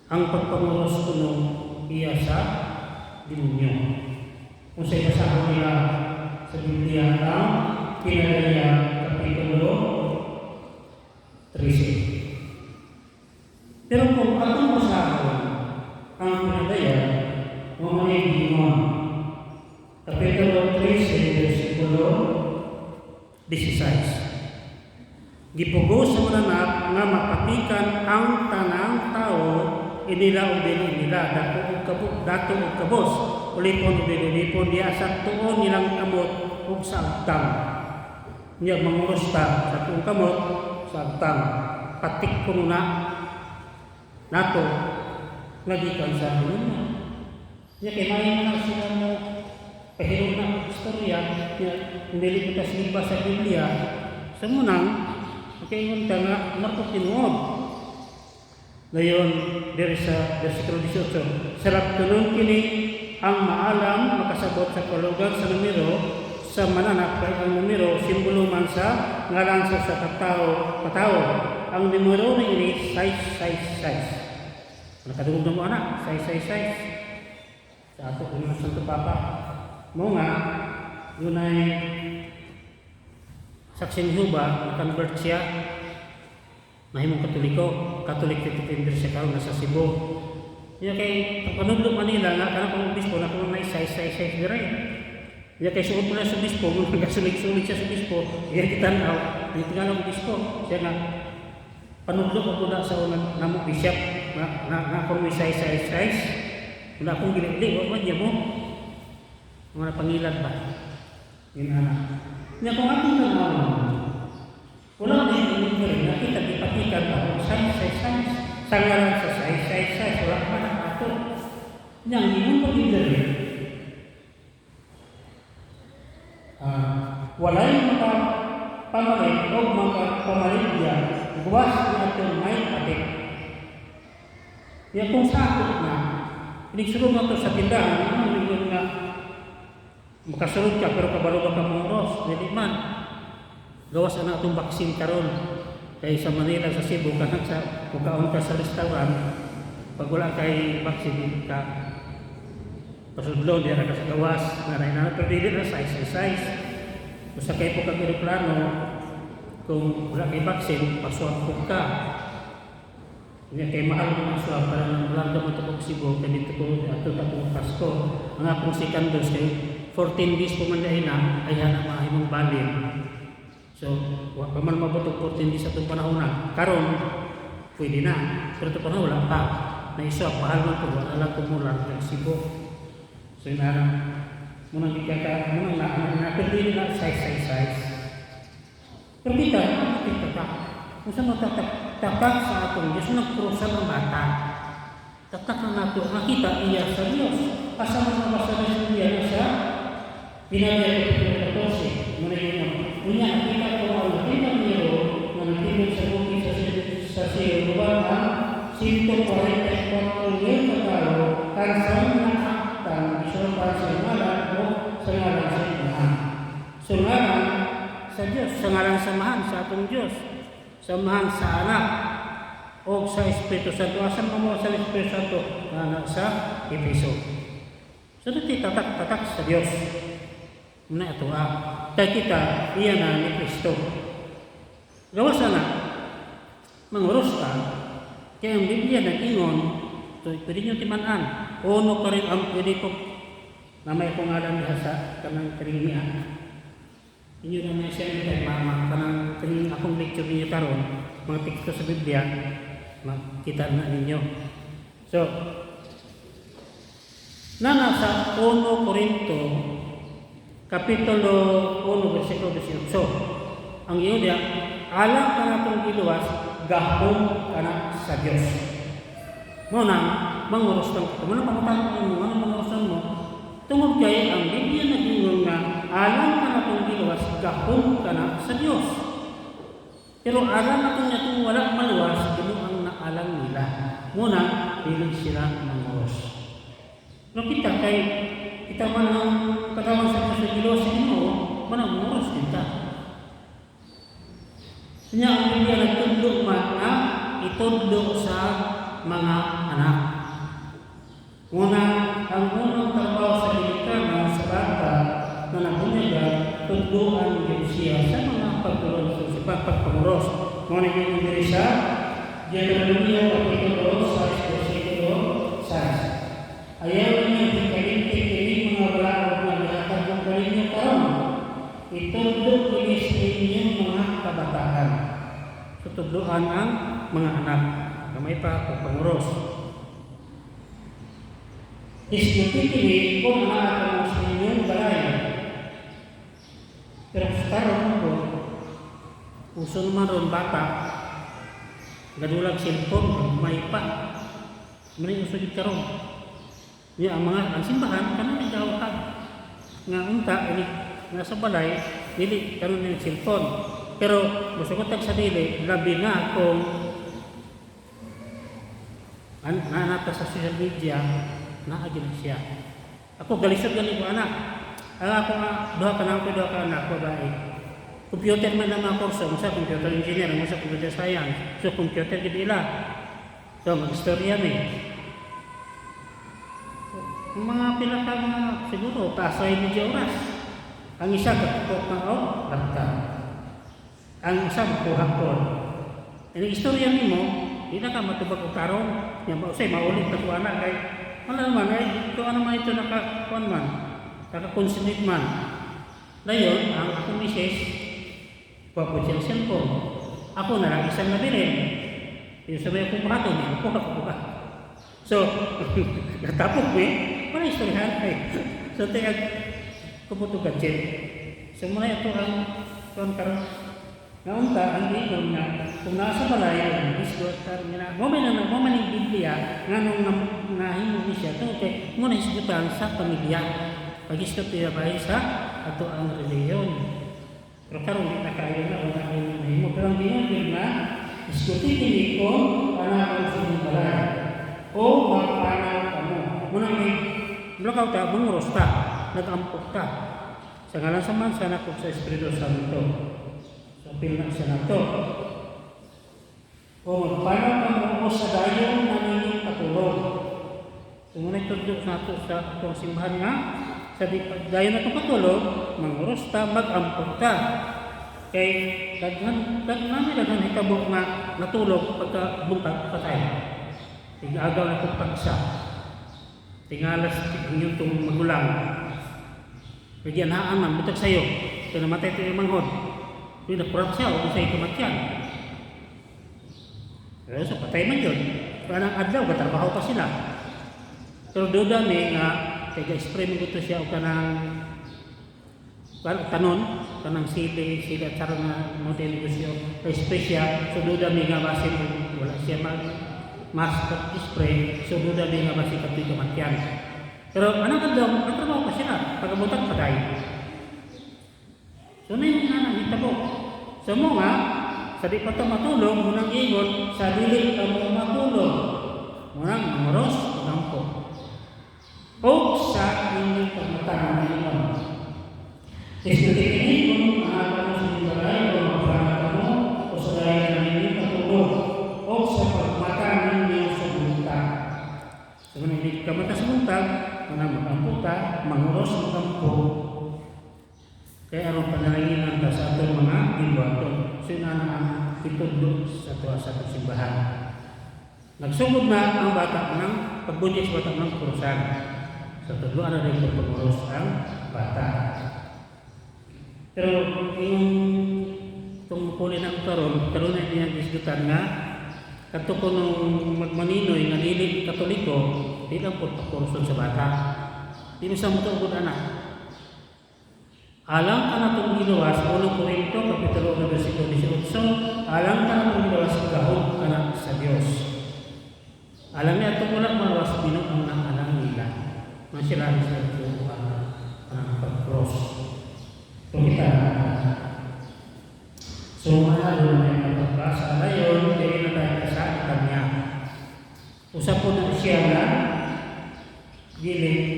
ang pagpanguros kuno iya sa demonyo. Kung sa ibasa nila sa Biblia ang Pinadaya Kapitulo 13. Pero kung atong basahon ang Pinadaya, mamay Gimon, Kapitulo 13, versikulo 16. Gipugos sa mananap nga mapatikan ang tanang tao inila ubili nila dato ug kabos ulipon ubili-ulipon diya sa tuon nilang kamot ug sa agtang niya mangurusta sa tuong kamot sa agtang patik ko na nato nagikan sa dunya niya kay may mga sila mo pahiro na istorya niya hindi kita siliba sa Biblia sa munang okay, yung tanga, nakukinuod. Ngayon, dari sa versikulo 18, sarap tulong kini ang maalam makasabot sa kalugan sa numero sa mananap kay ang numero simbolo man sa ngalan sa katao. Ang numero na ini 666. Nakadugog na mo anak, 666. Sa ato kung Santo Papa. Mo nga, yun ay Saksi ni Jehovah, na-convert siya. Mahimong Katolik defender siya karon nasa Cebu. Iya kay panudlo Manila nga kana kung bispo na kung may size dire. Iya kay suot mo na sa bispo, kung nagasulig-sulig siya sa bispo, iya kitanaw, di tinalaw bispo. Siya nga panudlo ko na sa unang namo bishop na kung may size. Wala akong gili-gili, wala niya mo. Mga pangilan ba? Ginana. Nya kung atong tanaw, wala na yung nakita dipatikan ako size. Sangalan sa size, wala pa na ato. Nya ang imong pag-idari, wala yung pamalit o pamalit niya, guwas na itong may adik. Nya kung sakot na, pinigsulong na ito sa tindahan, ano yung nga, makasulod ka pero kabalo ka manguros, dili man. Gawas na itong baksin karon. Kay sa Manila, sa Cebu, kanang sa kukaon ka sa restaurant, pag wala kay baksin ka, pasudlo, di ka sa gawas, nanay na, pero dili na size. Kung sa kayo po kang aeroplano, kung wala kay baksin, pasuang po ka. Kaya kay mahal mo ang suwag para nang walang mo ito kong Cebu, kaya dito ko ato itong Pasko. Ang akong sekandos kay 14 days po man dahil na, ay hanap mahimong balin. So, wala pa man mabutog 14 days atong panahon na. Karon, pwede na. Pero ito panahon, wala pa. Naisok, mahal mo ito, wala lang kumulang ng Cebu. So, yun na munang ikaka, munang napili na size. Pero kita ka. Kung saan magtatak sa atong Diyos, nagkrusan ng bata. Tatak na nato, nakita iya sa Diyos. Kasama sa masalas niya na siya, Pinadaya Kapitulo 14, Unya, nakita ko ang nakita niyo na nagtibig sa bukid sa siyo, ang 144 years ago, kansang nakaktan, isulpan sa ngalan o sa ngalan sa imahan. So ngalan sa Diyos, sa ngalan samahan sa atong Diyos, samahan sa anak, o sa Espiritu Santo. Asan mo sa Espiritu Santo na sa Efeso. So dito tatak sa Diyos. Muna ito kaya kita, iyan na ni Kristo. Gawas na, manguros ka, kaya ang Biblia nag-ingon, so pwede nyo timanan, uno ka rin ang pwede ko, na may pangalan niya sa kanang karingian. Inyo na may siya kay mama, kanang karing akong lecture ninyo karon, mga teksto sa Biblia, makita na ninyo. So, na nasa 1 Corinto, Kapitulo 1, versikulo 18. Ang iyo diya, alang ka na itong iluwas, gahong ka na sa Diyos. Muna, manguros ng ito. Muna pagkatapos mo, manguros mo, tungod kayo ang Biblia na gingon nga, alang ka na itong iluwas, gahong ka na sa Diyos. Pero alang na itong walang maluwas, ito ang naalang nila. Muna, piling sila manguros. Pero kita man ang katawan sa Diyos mo, mananguros kita. Kanya ang Biblia nagtudlo man na itudlo sa mga anak. Una, ang unang trabaho sa Pilipina sa bata na nabunyaga, tunduan din siya sa mga pagpamuros. Muna yung diri sa Deuteronomio Kapitulo 6, versikulo 6. Ayaw niyo ikalintik ini mga balaod na lahat ng kalinyo karon. Itundok ini sa inyong mga kabataan. Tutudluan ang mga anak. Kamay pa pagpamuros. Diskutipili kung ano sa inyong balay. Pero sa karon po, uso naman ron bata, gadulag cellphone, may pa. May uso dito karon. Ang simbahan, kanon may dawakan. Nga unta, nasa balay, dili kanon yung cellphone. Pero gusto ko sa dili, labi na kung nanata sa social media, naagil siya. Ako galisod gali ko anak. Ang ako nga duha ka anak babae. Computer man ang mga kurso, sa computer engineer, sa computer science, so computer gid ila. So mag-istorya ni. Ang mga pila ka mga siguro pasay ni oras. Ang isa katukok na lakta. Ang isa kuha ko. Ang istorya nimo, di na ka matubag og karon. Yang mausay maulit na ko anak kay wala naman, ito ano man ito nakakuan man, nakakonsulit man. Dayon, ang akong misis, papot siyang cellphone. Ako na lang isang nabilin. Yung sabi akong bato niya, ako ka. So, natapok mo wala istoryahan ay. So, tingag, kuputo gadget. So, muna ito ang karon. Naunta, ang inom na, kung nasa balay, ang isgot, momen ng Biblia, nga nung nahimo ni siya, ito, okay, muna isgutan sa pamilya. Pag-isgot niya ba sa ato ang reliyon. Pero karon di na kayo na, wala kayo na nahimo. Pero ang dinagin na, isgutin ini ko, anak ang sinimbalay. O magpanaw ka mo. Muna may, blakaw ta, bumuros ta, nag-ampok ta. Sa ngalan sa man, sana ko sa Espiritu Santo. Pilnak siya na ito. Kung magpanaw ka mo sa dayon na ninyong katulog. Kung muna itudok na ito sa itong simbahan nga, sa dayon na ito katulog, manguros ta, mag-ampog ta. Kay daghan hitabo nga natulog pagka buntag patay. Tig-agaw na itong pagsa. Tingalas tignan itong magulang. Bigyan haan man, butag sa'yo. Kaya namatay ito yung manghod. Yung nakurap siya, huwag sa'yo kumatyan. Pero so, patay man yun. Parang adlaw, katrabaho pa sila. Pero doon dami nga, taga-spray mo ito siya o kanang kanang sili at sarang na model negosyo. Spray siya, so doon dami nga basin wala siya mask spray, so doon dami nga basin kapit kumatyan. Pero anong adlaw, katrabaho pa sila. Pagkabutan patay. So na yung nanahitabo. So mo nga, sa di pa ito matulog, munang ingon, sa dili ka mo matulog. Munang mamoros, magampo. O sa inyong pagmatang na ingon. Diskutin ini kung maaga mo sa ibalay, o magpapaka mo, o sa dahil na inyong patulog, o sa pagmatang ninyo sa buntag. So kung hindi ka mata sa buntag, munang magampo ka, mamoros, magampo. Kaya aron panalangin ang sa atong mga ginwaton. So yun ang itudlo sa atong simbahan. Nagsugod na ang bata ng pagbunyi sa bata ng kurusan. Sa tudloan na rin pagpamuros ang bata. Pero yung tungkulin ang karon na niya diskutan nga kadto ko nung magmaninoy nga dili Katoliko, di lang po kurson sa bata. Di mo sa mutugod anak. Alang ka na itong ginawa sa 1 Corinto, Kapitulo 1, versikulo 18, alang ka na itong ginawa sa kahog ka na sa Diyos. Alam niya itong ulang malawas binuang ng alang nila. Masyarabi sa ito ang pag-cross. Ito kita. So, manalo na yung pagbasa. Ngayon, hindi na tayo sa kanya. Usap po na siya na dili